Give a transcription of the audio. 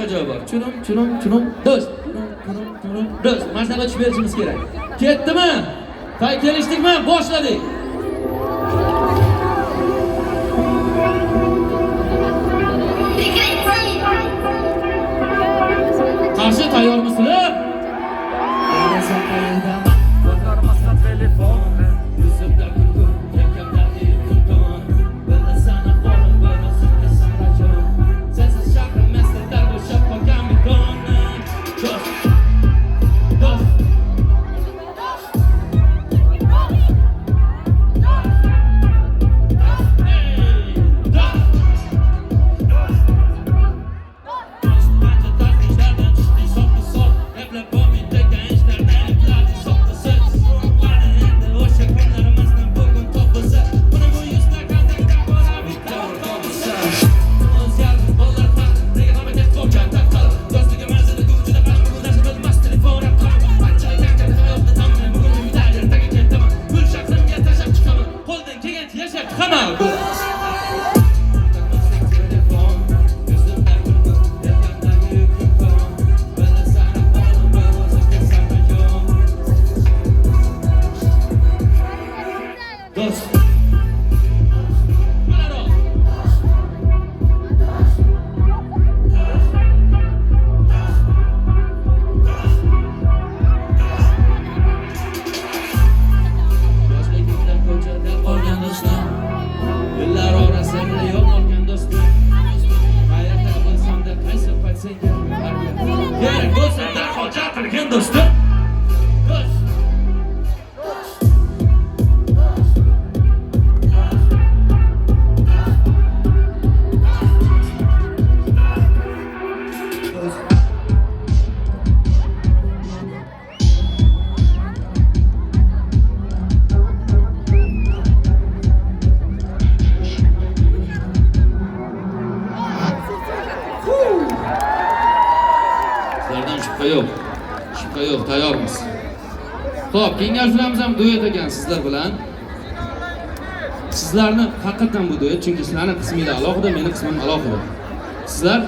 boshqa javob bor. Churum, do'st. Churum, do'st. Mana shunaqa tushib berishimiz kerak. Ketdimi? Tay kelishdikmi? Boshladik. Qarshi tayyormisizlar? Shubha yo'q, tayyormiz. Xo'p, kengashlarimiz ham duet ekan sizlar bilan. Sizlarni haqiqatan bu duet, chunki sizlarning qisminglar alohida, mening qismim alohida. Sizlar